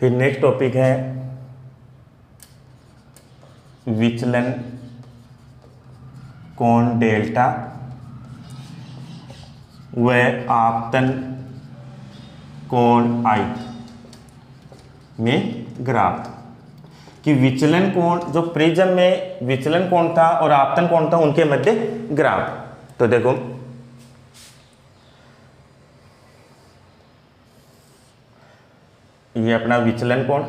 फिर next topic है विचलन कोण डेल्टा व आपतन कोण आई में ग्राफ। कि विचलन कोण, जो प्रिज्म में विचलन कोण था और आपतन कोण था, उनके मध्य ग्राफ। तो देखो ये अपना विचलन कोण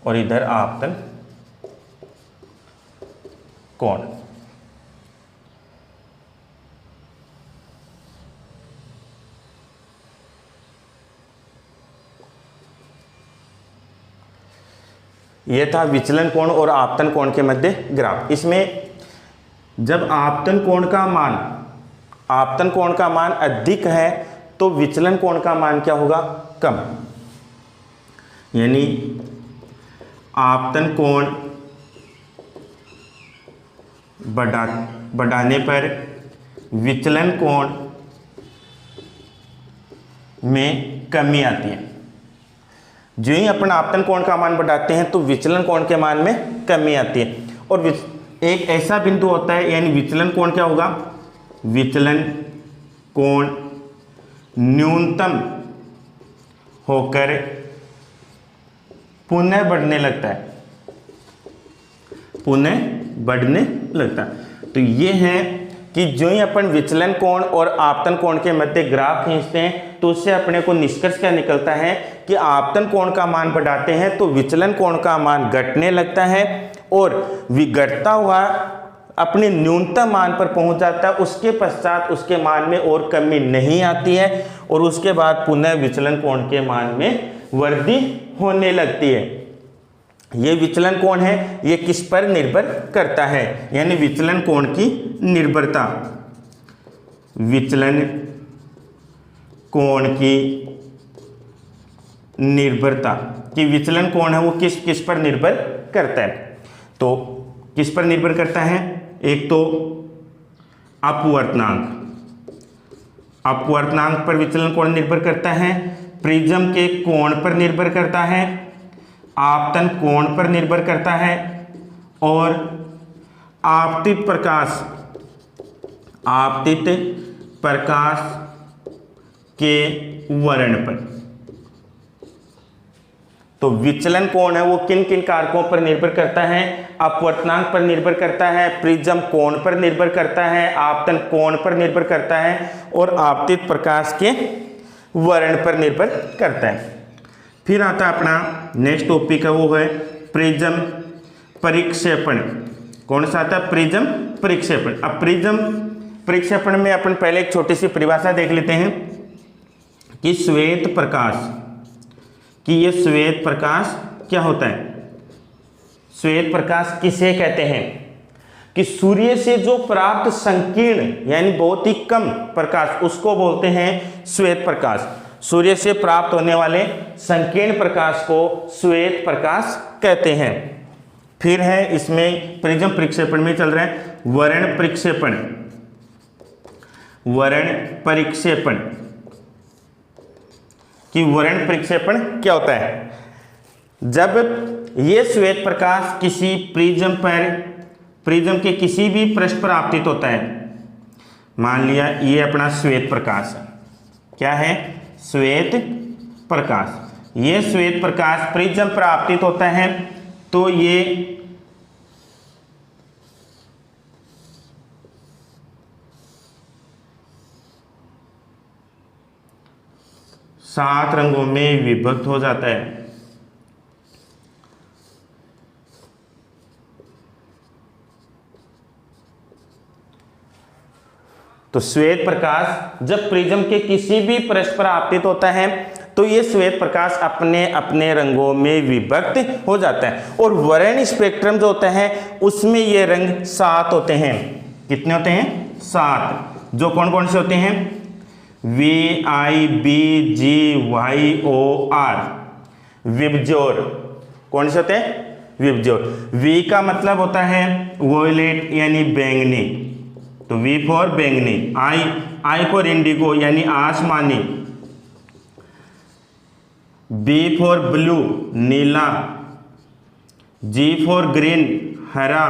और इधर आपतन कोण। यह था विचलन कोण और आपतन कोण के मध्य ग्राफ। इसमें जब आपतन कोण का मान अधिक है तो विचलन कोण का मान क्या होगा? कम। यानी आपतन कोण बढ़ाने पर विचलन कोण में कमी आती है। जो ही अपन आपतन कोण का मान बढ़ाते हैं तो विचलन कोण के मान में कमी आती है। और एक ऐसा बिंदु होता है, यानी विचलन कोण क्या होगा? विचलन कोण न्यूनतम होकर पुनः बढ़ने लगता है, तो ये है कि जो ही अपन विचलन कोण और आपतन कोण के मध्य ग्राफ खींचते हैं तो उससे अपने को निष्कर्ष क्या निकलता है कि आपतन कोण का मान बढ़ाते हैं तो विचलन कोण का मान घटने लगता है और घटता हुआ अपने न्यूनतम मान पर पहुंच जाता है। उसके पश्चात उसके मान में और कमी नहीं आती है और उसके बाद पुनः विचलन कोण के मान में वृद्धि होने लगती है। ये विचलन कोण है, ये किस पर निर्भर करता है? यानी विचलन कोण की निर्भरता, विचलन कोण की निर्भरता कि विचलन कोण है वो किस पर निर्भर करता है। तो किस पर निर्भर करता है? एक तो अपवर्तनांक पर विचलन कोण निर्भर करता है, प्रिज्म के कोण पर निर्भर करता है, आपतन कोण पर निर्भर करता है और आपतित प्रकाश के वर्ण पर। तो विचलन कोण है वो किन किन कारकों पर निर्भर करता है? अपवर्तनांक पर निर्भर करता है, प्रिज्म कोण पर निर्भर करता है, आपतन कोण पर निर्भर करता है और आपतित प्रकाश के वर्ण पर निर्भर करता है। फिर आता अपना नेक्स्ट टॉपिक है वो है प्रिज्म परिक्षेपण। कौन सा आता है? प्रिज्म परिक्षेपण। अब प्रिज्म परिक्षेपण में अपन पहले एक छोटी सी परिभाषा देख लेते हैं कि श्वेत प्रकाश क्या होता है? श्वेत प्रकाश किसे कहते हैं? कि सूर्य से जो प्राप्त संकीर्ण यानी बहुत ही कम प्रकाश, उसको बोलते हैं श्वेत प्रकाश। सूर्य से प्राप्त होने वाले संकीर्ण प्रकाश को श्वेत प्रकाश कहते हैं। फिर है इसमें प्रिज्म परिक्षेपण में चल रहा है वर्ण परिक्षेपण कि वर्ण परिक्षेपण क्या होता है? जब ये श्वेत प्रकाश किसी प्रिज्म के किसी भी पृष्ठ पर आपतित होता है, मान लिया ये अपना श्वेत प्रकाश है, क्या है? श्वेत प्रकाश। ये श्वेत प्रकाश प्रिज्म पर आपतित होता है तो ये सात रंगों में विभक्त हो जाता है। तो श्वेत प्रकाश जब प्रिज्म के किसी भी पृष्ठ पर आपतित होता है तो ये श्वेत प्रकाश अपने अपने रंगों में विभक्त हो जाता है। और वर्ण स्पेक्ट्रम जो होता है उसमें ये रंग 7 होते हैं। कितने होते हैं? 7। जो कौन कौन से होते हैं? VIBGYOR विबज्योर। कौन से होते हैं? विबज्योर। V का मतलब होता है वोयलेट यानी बैंगनी, तो वी फॉर बैंगनी, आई फॉर इंडिगो यानी आसमानी, बी फॉर ब्लू नीला, जी फॉर ग्रीन हरा,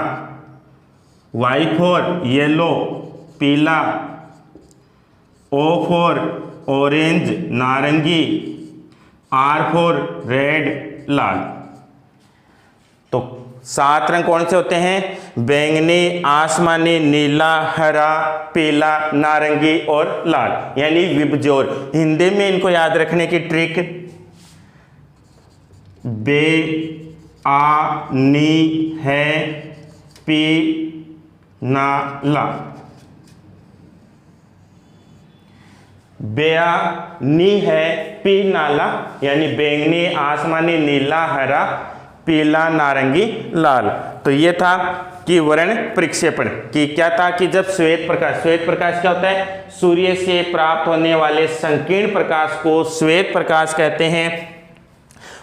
वाई फॉर येलो पीला, ओ फॉर ऑरेंज नारंगी, आर फॉर रेड लाल। तो 7 रंग कौन से होते हैं? बैंगनी, आसमानी, नीला, हरा, पीला, नारंगी और लाल यानी विबजोर। हिंदी में इनको याद रखने की ट्रिक, बे आ नी है पी ना ला, बेआ नी है पी नाला यानी बैंगनी, आसमानी, नीला, हरा, पीला, नारंगी, लाल। तो ये था कि वर्ण प्रक्षेपण कि क्या था कि जब श्वेत प्रकाश क्या होता है? सूर्य से प्राप्त होने वाले संकीर्ण प्रकाश को श्वेत प्रकाश कहते हैं।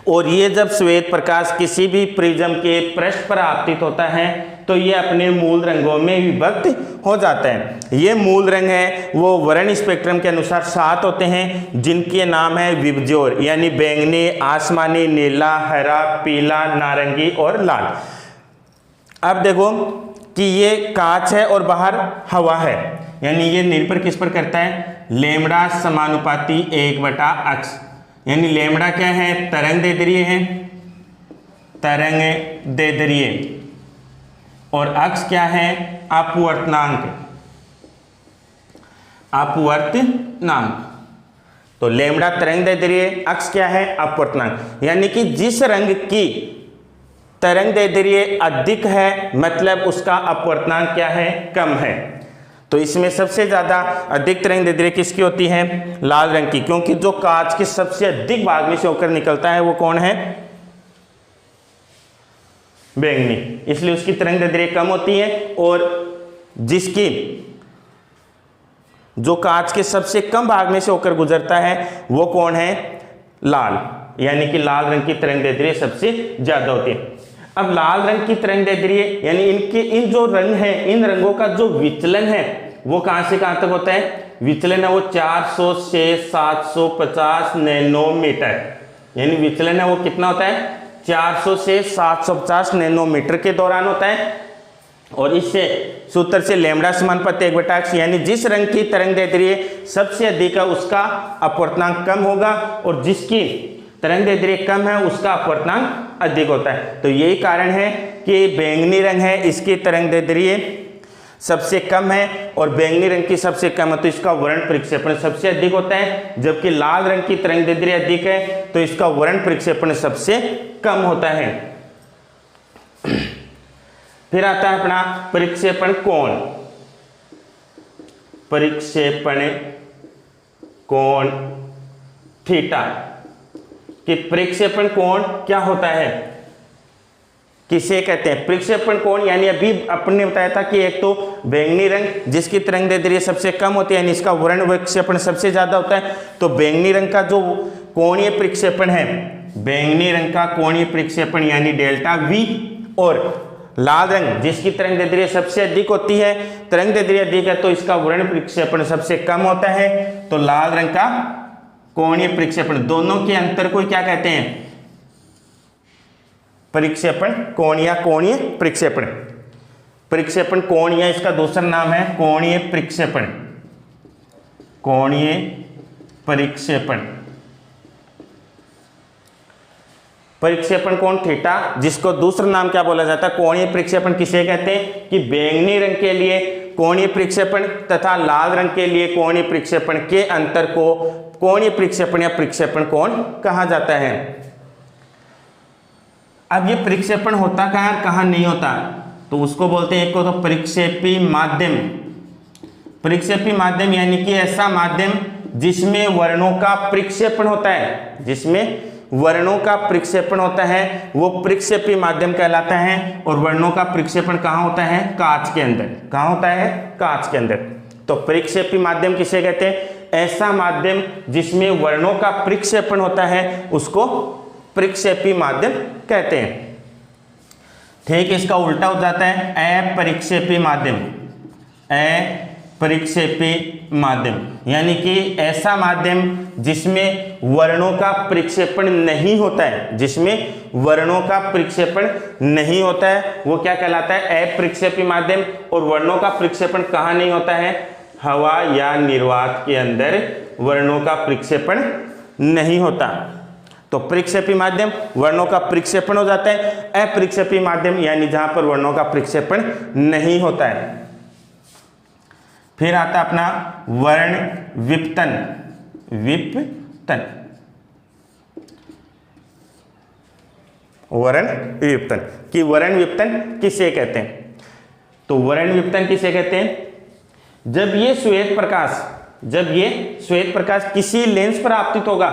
और ये जब श्वेत प्रकाश किसी भी प्रिज्म के पृष्ठ पर आपतित होता है तो ये अपने मूल रंगों में विभक्त हो जाता है। ये मूल रंग है वो वर्ण स्पेक्ट्रम के अनुसार 7 होते हैं जिनके नाम है विबजोर यानी बैंगनी, आसमानी, नीला, हरा, पीला, नारंगी और लाल। अब देखो कि ये कांच है और बाहर हवा है यानी ये निर्भर किस पर करता है? लैम्ब्डा समानुपाती 1/अक्ष यानी लैम्ब्डा क्या है? तरंग दैर्ध्य है, तरंग दैर्ध्य, और अक्ष क्या है? अपवर्तनांक, अपवर्तनांक। तो लैम्ब्डा तरंग दैर्ध्य, अक्ष क्या है? अपवर्तनांक। यानी कि जिस रंग की तरंग दैर्ध्य अधिक है मतलब उसका अपवर्तनांक क्या है? कम है। तो इसमें सबसे ज्यादा अधिक तरंग दैर्ध्य किसकी होती है? लाल रंग की, क्योंकि जो कांच के सबसे अधिक भाग में से होकर निकलता है वो कौन है? बैंगनी, इसलिए उसकी तरंग दैर्ध्य कम होती है। और जिसकी जो कांच के सबसे कम भाग में से होकर गुजरता है वो कौन है? लाल, यानी कि लाल रंग की तरंग दैर्ध्य सबसे ज्यादा होती है। अब लाल रंग की तरंग दैर्ध्य यानी इनके इन जो रंग है इन रंगों का जो विचलन है वो कहां से कहां तक होता है? विचलन है वो 400 से 750 नैनोमीटर, यानी विचलन है वो कितना होता है? 400 से 750 नैनोमीटर के दौरान होता है। और इससे सूत्र से लैम्ब्डा समानुपाती 1/अक्ष यानी जिस रंग की तरंग दैर्ध्य सबसे अधिक है उसका अपवर्तनांक कम होगा और जिसकी तरंग दैर्ध्य कम है उसका अपवर्तनांक अधिक होता है। तो यही कारण है कि बैंगनी रंग है इसकी तरंग दैर्ध्य सबसे कम है और बैंगनी रंग की सबसे कम है तो इसका वर्ण प्रक्षेपण सबसे अधिक होता है, जबकि लाल रंग की तरंग दैर्ध्य अधिक है तो इसका वर्ण प्रक्षेपण सबसे कम होता है। फिर आता है अपना प्रक्षेपण कोण। प्रक्षेपण कोण थीटा कि प्रक्षेपण कोण क्या होता है, किसे कहते हैं? प्रक्षेपण कोण यानी अभी अपन ने बताया था कि एक तो बैंगनी रंग जिसकी तरंग दैर्ध्य सबसे कम होती है यानी इसका वर्ण प्रक्षेपण सबसे ज्यादा होता है। तो बैंगनी रंग का जो कोणीय प्रक्षेपण है, बैंगनी रंग का कोणीय प्रक्षेपण यानी डेल्टा वी, और लाल रंग जिसकी तरंग दैर्ध्य सबसे अधिक होती है, तरंग दैर्ध्य अधिक है तो इसका वर्ण प्रक्षेपण सबसे कम होता है। तो लाल रंग का कोणीय प्रक्षेपण, दोनों के अंतर को क्या कहते हैं? प्रक्षेपण कोण या कोणीय प्रक्षेपण। प्रक्षेपण कोण या इसका दूसरा नाम है कोणीय प्रक्षेपण, कोणीय प्रक्षेपण। प्रक्षेपण कोण थीटा जिसको दूसरा नाम क्या बोला जाता है? कोणीय प्रक्षेपण किसे कहते हैं? कि बैंगनी रंग के लिए कोणीय प्रक्षेपण तथा लाल रंग के लिए कोणीय प्रक्षेपण के अंतर को कोणीय प्रक्षेपण या प्रक्षेपण कोण कहा जाता है। अब ये प्रक्षेपण होता कहाँ है, कहाँ नहीं होता, तो उसको बोलते हैं एक को तो प्रक्षेपी माध्यम। प्रक्षेपी माध्यम यानी कि ऐसा माध्यम जिसमें वर्णों का प्रक्षेपण होता है, जिसमें वर्णों का प्रक्षेपण होता है वो प्रक्षेपी माध्यम कहलाता है। और वर्णों का प्रक्षेपण कहाँ होता है? कांच के अंदर। कहाँ होता है? कांच के अंदर। तो प्रक्षेपी माध्यम किसे कहते हैं? ऐसा माध्यम जिसमें वर्णों का प्रक्षेपण होता है उसको प्रक्षेपी माध्यम कहते हैं। ठीक, इसका उल्टा हो जाता है अप्रक्षेपी माध्यम। अप्रक्षेपी माध्यम, यानी कि ऐसा माध्यम जिसमें वर्णों का प्रक्षेपण नहीं होता है, जिसमें वर्णों का प्रक्षेपण नहीं होता है वो क्या कहलाता है? अप्रक्षेपी माध्यम। और वर्णों का प्रक्षेपण कहाँ नहीं होता है? हवा या निर्वात के अंदर वर्णों का प्रक्षेपण नहीं होता। तो प्रक्षेपी माध्यम वर्णों का प्रक्षेपण हो जाता है, अप्रक्षेपी माध्यम यानी जहां पर वर्णों का प्रक्षेपण नहीं होता है। फिर आता अपना वर्ण विपतन। विपतन, वर्ण विपतन कि वर्ण विपतन किसे कहते हैं? तो वर्ण विपतन किसे कहते हैं? जब ये श्वेत प्रकाश किसी लेंस पर आपतित होगा,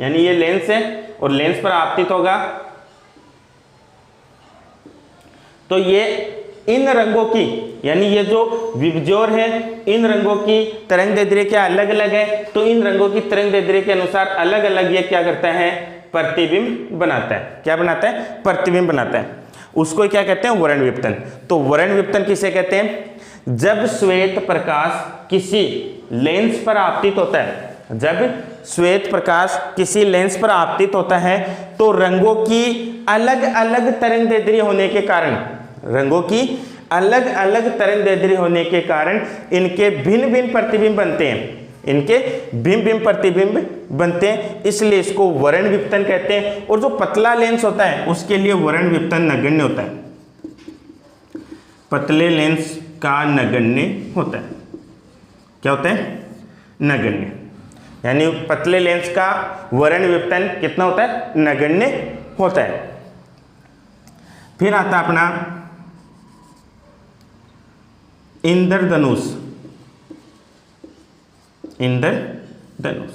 यानी ये लेंस है और लेंस पर आपतित होगा, तो ये इन रंगों की, यानी ये जो विबज्योर है इन रंगों की तरंगदैर्ध्य क्या अलग अलग है, तो इन रंगों की तरंगदैर्ध्य के अनुसार अलग अलग ये क्या करता है? प्रतिबिंब बनाता है। क्या बनाता है? प्रतिबिंब बनाता है। उसको क्या कहते हैं? वर्ण विपतन। तो वर्ण विपतन किसे कहते हैं? जब श्वेत प्रकाश किसी लेंस पर आपतित होता है, जब श्वेत प्रकाश किसी लेंस पर आपतित होता है तो रंगों की अलग अलग तरंगदैर्ध्य होने के कारण, रंगों की अलग अलग तरंगदैर्ध्य होने के कारण इनके भिन्न भिन्न प्रतिबिंब बनते हैं, इनके भिन्न भिन्न प्रतिबिंब बनते हैं, इसलिए इसको वर्ण विपतन कहते हैं। और जो पतला लेंस होता है उसके लिए वर्ण विपतन नगण्य होता है, पतले लेंस का नगण्य होता है। क्या होता है? नगण्य, यानी पतले लेंस का वर्ण विपतन कितना होता है? नगण्य होता है। फिर आता अपना इंद्रधनुष। इंद्रधनुष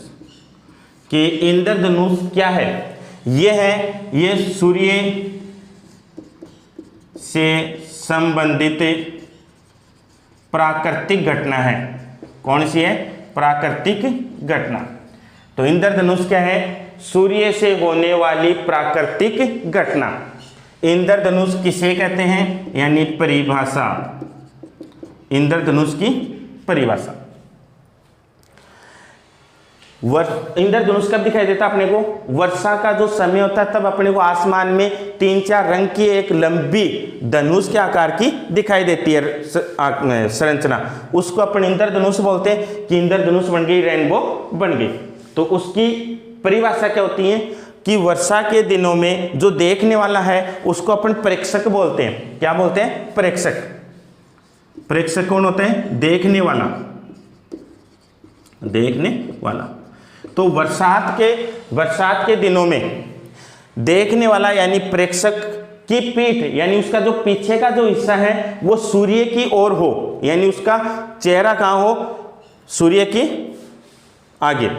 कि इंद्रधनुष क्या है? ये सूर्य से संबंधित प्राकृतिक घटना है। कौन सी है? प्राकृतिक घटना। तो इंद्रधनुष क्या है? सूर्य से होने वाली प्राकृतिक घटना। इंद्रधनुष किसे कहते हैं? यानी परिभाषा, इंद्रधनुष की परिभाषा। इंद्रधनुष कब दिखाई देता अपने को? वर्षा का जो समय होता है तब अपने को आसमान में 3-4 रंग की एक लंबी धनुष के आकार की दिखाई देती है संरचना, उसको अपन इंद्रधनुष बोलते हैं कि इंद्रधनुष बन गई, रेनबो बन गई। तो उसकी परिभाषा क्या होती है कि वर्षा के दिनों में जो देखने वाला है उसको अपन प्रेक्षक बोलते हैं। क्या बोलते हैं? प्रेक्षक। प्रेक्षक कौन होता है? देखने वाला, देखने वाला। तो बरसात के दिनों में देखने वाला यानी प्रेक्षक की पीठ, यानी उसका जो पीछे का जो हिस्सा है वो सूर्य की ओर हो, यानी उसका चेहरा कहाँ हो? सूर्य की आगे।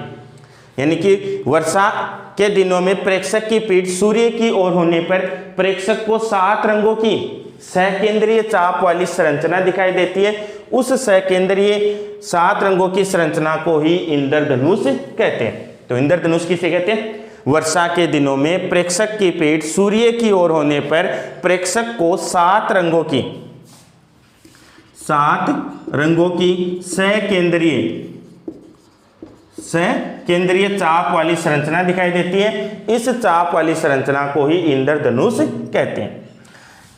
यानी कि वर्षा के दिनों में प्रेक्षक की पीठ सूर्य की ओर होने पर प्रेक्षक को 7 रंगों की सकेंद्रीय चाप वाली संरचना दिखाई देती है। उस सकेंद्रीय 7 रंगों की संरचना को ही इंद्रधनुष कहते हैं। तो इंद्रधनुष किसे कहते हैं? वर्षा के दिनों में प्रेक्षक की पीठ सूर्य की ओर होने पर प्रेक्षक को 7 रंगों की सकेंद्रीय चाप वाली संरचना दिखाई देती है। इस चाप वाली संरचना को ही इंद्रधनुष कहते हैं।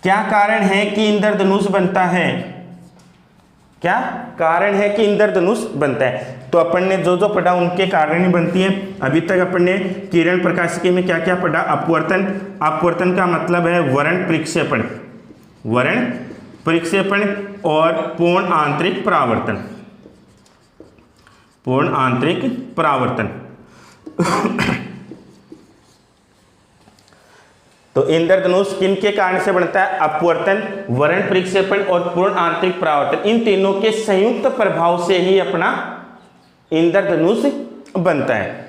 क्या कारण है कि इंद्रधनुष बनता है? क्या कारण है कि इंद्रधनुष बनता है? तो अपन ने जो जो पढ़ा उनके कारण ही बनती है। अभी तक अपन ने किरण प्रकाशिकी में क्या क्या पढ़ा? अपवर्तन। अपवर्तन का मतलब है वर्ण प्रक्षेपण, वर्ण प्रक्षेपण और पूर्ण आंतरिक परावर्तन, पूर्ण आंतरिक परावर्तन। तो इंद्रधनुष किन के कारण से बनता है? अपवर्तन, वर्ण प्रक्षेपण और पूर्ण आंतरिक परावर्तन। इन तीनों के संयुक्त प्रभाव से ही अपना इंद्रधनुष बनता है।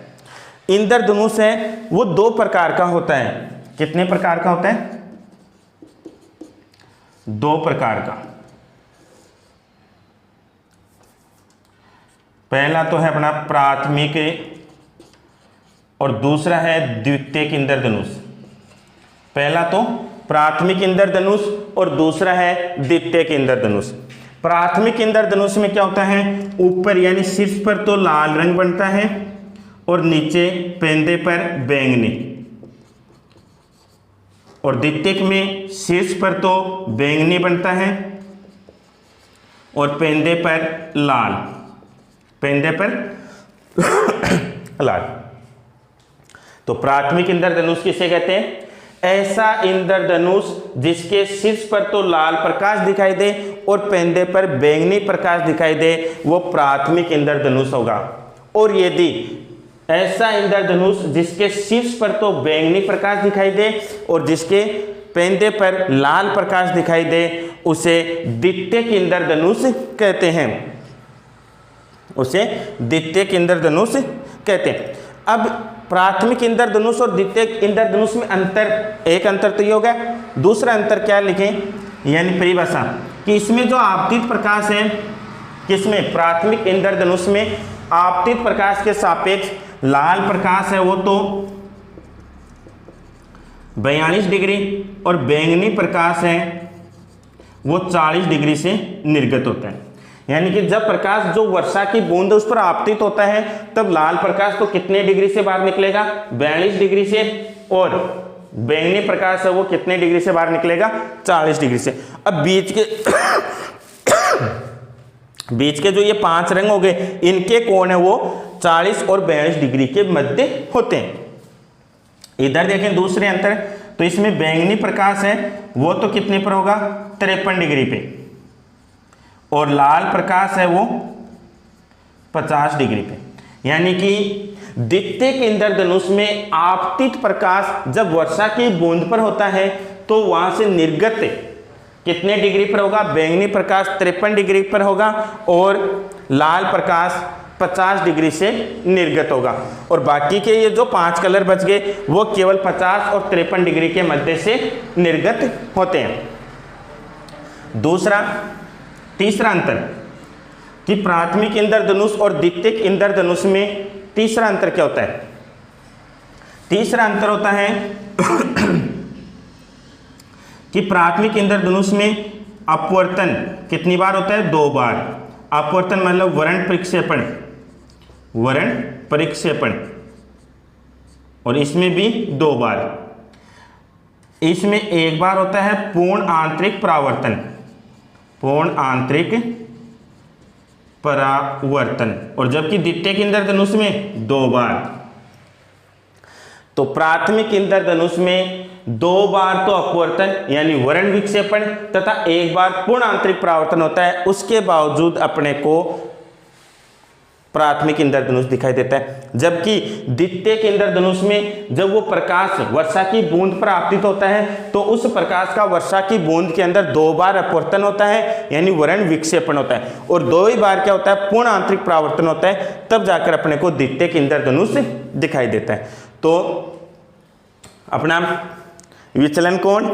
इंद्रधनुष है वो 2 प्रकार का होता है। कितने प्रकार का होता है? 2 प्रकार का। पहला तो है अपना प्राथमिक और दूसरा है द्वितीयक इंद्रधनुष। पहला तो प्राथमिक इंद्रधनुष और दूसरा है द्वितीयक इंद्रधनुष। प्राथमिक इंद्रधनुष में क्या होता है, ऊपर यानी शीर्ष पर तो लाल रंग बनता है और नीचे पेंदे पर बैंगनी, और द्वितीयक में शीर्ष पर तो बैंगनी बनता है और पेंदे पर लाल, पेंदे पर लाल। तो प्राथमिक इंद्रधनुष किसे कहते हैं, ऐसा इंद्रधनुष जिसके शीर्ष पर तो लाल प्रकाश दिखाई दे और पेंदे पर बैंगनी प्रकाश दिखाई दे, वो प्राथमिक इंद्रधनुष होगा। और यदि ऐसा इंद्रधनुष जिसके शीर्ष पर तो बैंगनी प्रकाश दिखाई दे और जिसके पेंदे पर लाल प्रकाश दिखाई दे, उसे द्वितीयक इंद्रधनुष कहते हैं, उसे द्वितीयक इंद्रधनुष कहते हैं। अब प्राथमिक इंद्रधनुष और द्वितीयक इंद्रधनुष में एक अंतर तो ये होगा। दूसरा अंतर क्या लिखें, यानी परिभाषा, कि इसमें जो आपतित प्रकाश है, किसमें, प्राथमिक इंद्रधनुष में आपतित प्रकाश के सापेक्ष लाल प्रकाश है वो तो 42 डिग्री और बैंगनी प्रकाश है वो 40 डिग्री से निर्गत होता है। यानी कि जब प्रकाश जो वर्षा की बूंद उस पर आपतित होता है तब लाल प्रकाश तो कितने डिग्री से बाहर निकलेगा, 42 डिग्री से, और बैंगनी प्रकाश है वो कितने डिग्री से बाहर निकलेगा, 40 डिग्री से। अब बीच के जो ये 5 रंग हो गए, इनके कोण है वो 40 और 42 डिग्री के मध्य होते हैं। इधर देखें दूसरे अंतर, तो इसमें बैंगनी प्रकाश है वो तो कितने पर होगा, 53 डिग्री पे, और लाल प्रकाश है वो 50 डिग्री पे। यानी कि द्वितीयक इंद्रधनुष में आपतित प्रकाश जब वर्षा की बूंद पर होता है तो वहां से निर्गत कितने डिग्री पर होगा, बैंगनी प्रकाश 53 डिग्री पर होगा और लाल प्रकाश 50 डिग्री से निर्गत होगा। और बाकी के ये जो 5 कलर बच गए वो केवल 50 और 53 डिग्री के मध्य से निर्गत होते हैं। तीसरा अंतर कि प्राथमिक इंद्रधनुष और द्वितीयक इंद्रधनुष में तीसरा अंतर क्या होता है, तीसरा अंतर होता है कि प्राथमिक इंद्रधनुष में अपवर्तन कितनी बार होता है, 2 बार। अपवर्तन मतलब वर्ण परिक्षेपण, और इसमें भी 2 बार। इसमें 1 बार होता है पूर्ण आंतरिक परावर्तन, और जबकि द्वितीयक इंद्रधनुष में 2 बार। तो प्राथमिक इंद्रधनुष में 2 बार तो अपवर्तन यानी वर्ण विक्षेपण तथा 1 बार पूर्ण आंतरिक परावर्तन होता है, उसके बावजूद अपने को प्राथमिक इंद्रधनुष दिखाई देता है। जबकि द्वितीयक इंद्रधनुष में जब वो प्रकाश वर्षा की बूंद पर आपतित होता है तो उस प्रकाश का वर्षा की बूंद के अंदर 2 बार अपवर्तन होता है यानी वर्ण विक्षेपण होता है, और 2 ही बार क्या होता है, पूर्ण आंतरिक परावर्तन होता है, तब जाकर अपने को द्वितीयक इंद्रधनुष दिखाई देता है। तो अपना विचलन कोण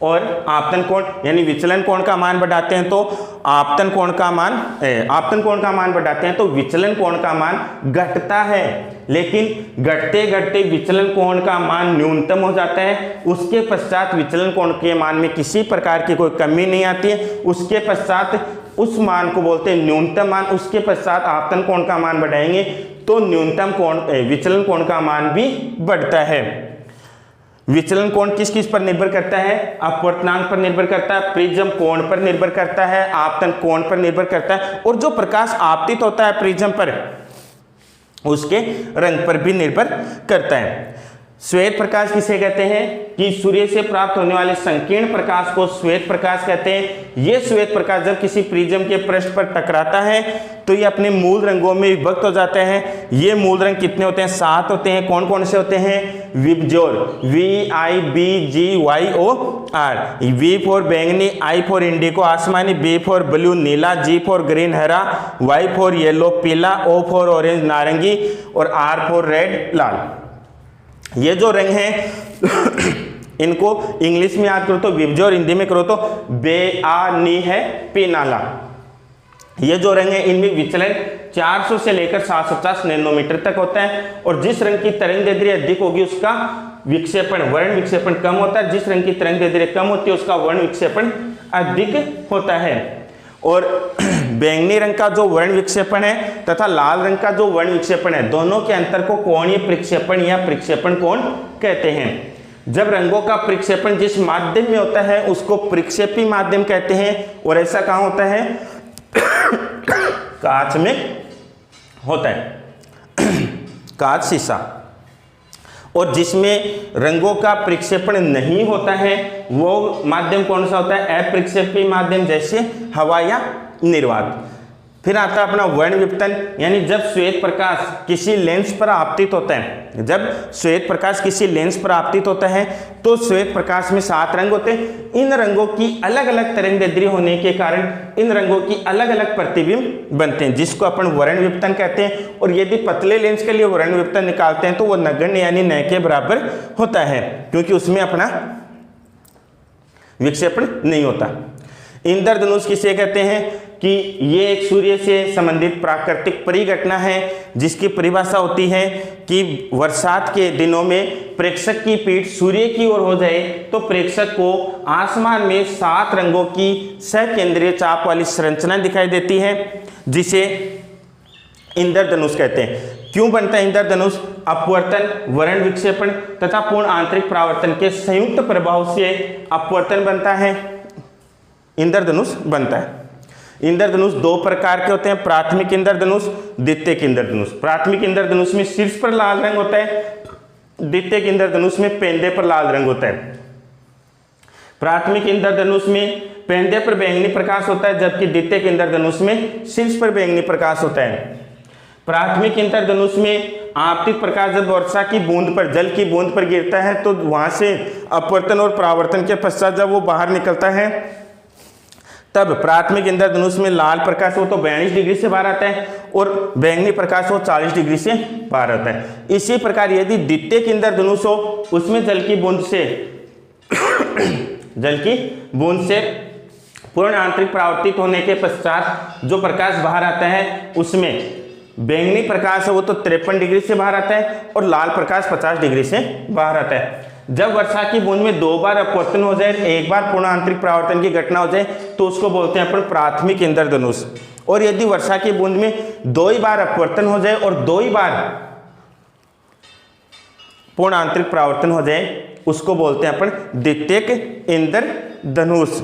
और आपतन कोण, यानी विचलन कोण का मान बढ़ाते हैं तो आपतन कोण का मान बढ़ाते हैं तो विचलन कोण का मान घटता है, लेकिन घटते घटते विचलन कोण का मान न्यूनतम हो जाता है। उसके पश्चात विचलन कोण के मान में किसी प्रकार की कोई कमी नहीं आती है, उसके पश्चात उस मान को बोलते हैं न्यूनतम मान। उसके पश्चात आपतन कोण का मान बढ़ाएंगे तो न्यूनतम कोण विचलन कोण का मान भी बढ़ता है। विचलन कोण किस किस पर निर्भर करता है, अपवर्तनांक पर निर्भर करता है, प्रिज्म कोण पर निर्भर करता है, आपतन कोण पर निर्भर करता है, और जो प्रकाश आपतित होता है प्रिज्म पर उसके रंग पर भी निर्भर करता है। श्वेत प्रकाश किसे कहते हैं कि सूर्य से प्राप्त होने वाले संकीर्ण प्रकाश को श्वेत प्रकाश कहते हैं। ये श्वेत प्रकाश जब किसी प्रिज्म के पृष्ठ पर टकराता है तो ये अपने मूल रंगों में विभक्त हो जाते हैं। ये मूल रंग कितने होते हैं, 7 होते हैं। कौन कौन से होते हैं, विबजोर, VIBGYOR, V फॉर बैंगनी, I फॉर इंडिको आसमानी, B for blue Neela, G for green हरा, Y फॉर येलो पीला, O फॉर ऑरेंज नारंगी, और R फॉर रेड लाल। ये जो रंग हैं इनको इंग्लिश में याद करो तो विबजोर, हिंदी में करो तो बेआनी है पीनाला। ये जो रंग है इनमें विचलन 400 से लेकर 750 नैनोमीटर तक होता है, और जिस रंग की तरंगदैर्ध्य अधिक होगी उसका विक्षेपण वर्ण विक्षेपण कम होता है, जिस रंग की तरंगदैर्ध्य कम होती है उसका वर्ण विक्षेपण अधिक होता है। और बैंगनी रंग का जो वर्ण विक्षेपण है तथा लाल रंग का जो वर्ण विक्षेपण है, दोनों के अंतर को कोणीय प्रक्षेपण या प्रक्षेपण कोण कहते हैं। जब रंगों का प्रक्षेपण जिस माध्यम में होता है उसको प्रक्षेपी माध्यम कहते हैं, और ऐसा कहाँ होता है? कांच में होता है, कांच शीशा। और जिसमें रंगों का प्रक्षेपण नहीं होता है वो माध्यम कौन सा होता है? अप्रक्षेपी माध्यम, जैसे हवा या निर्वात। फिर आता है अपना वर्ण विपतन, यानी जब श्वेत प्रकाश किसी लेंस पर आपतित होता है, जब श्वेत प्रकाश किसी लेंस पर आपतित होता है तो श्वेत प्रकाश में 7 रंग होते हैं। इन रंगों की अलग अलग तरंगदैर्ध्य होने के कारण इन रंगों की अलग अलग प्रतिबिंब बनते हैं, जिसको अपन वर्ण विपतन कहते हैं। और यदि पतले लेंस के लिए वर्ण विपतन निकालते हैं तो वो नगण्य यानी न के बराबर होता है, क्योंकि उसमें अपना विक्षेपण नहीं होता। इंद्रधनुष किसे कहते हैं? कि ये एक सूर्य से संबंधित प्राकृतिक परिघटना है जिसकी परिभाषा होती है कि बरसात के दिनों में प्रेक्षक की पीठ सूर्य की ओर हो जाए तो प्रेक्षक को आसमान में 7 रंगों की सकेंद्रीय चाप वाली संरचना दिखाई देती है, जिसे इंद्रधनुष कहते हैं। क्यों बनता है इंद्रधनुष? अपवर्तन, वर्ण विक्षेपण तथा पूर्ण आंतरिक परावर्तन के संयुक्त प्रभाव से अपवर्तन बनता है, इंद्रधनुष बनता है। इंद्रधनुष 2 प्रकार के होते हैं, प्राथमिक इंद्रधनुष, द्वितीयक इंद्रधनुष। प्राथमिक इंद्रधनुष में शीर्ष पर लाल रंग होता है, द्वितीयक इंद्रधनुष में पेंदे पर लाल रंग होता है। प्राथमिक इंद्रधनुष में पेंदे पर बैंगनी प्रकाश होता है, जबकि द्वितीयक इंद्रधनुष में शीर्ष पर बैंगनी प्रकाश होता है। प्राथमिक इंद्रधनुष में आपतित प्रकाश जब वर्षा की बूंद पर, जल की बूंद पर गिरता है तो वहां से अपवर्तन और परावर्तन के पश्चात जब वो बाहर निकलता है तब प्राथमिक इंद्रधनुष में लाल प्रकाश हो तो 42 डिग्री से बाहर आता है और बैंगनी प्रकाश हो 40 डिग्री से बाहर आता है। इसी प्रकार यदि द्वितीयक इंद्रधनुष हो उसमें जल की बूंद से पूर्ण आंतरिक परावर्तित होने के पश्चात जो प्रकाश बाहर आता है उसमें बैंगनी प्रकाश है वो तो 53 डिग्री से बाहर आता है और लाल प्रकाश 50 डिग्री से बाहर आता है। जब वर्षा की बूंद में 2 बार अपवर्तन हो जाए, 1 बार पूर्ण आंतरिक परावर्तन की घटना हो जाए तो उसको बोलते हैं अपन प्राथमिक इंद्रधनुष। और यदि वर्षा की बूंद में 2 ही बार अपवर्तन हो जाए और 2 ही बार पूर्ण आंतरिक परावर्तन हो जाए उसको बोलते हैं अपन द्वितीयक इंद्रधनुष।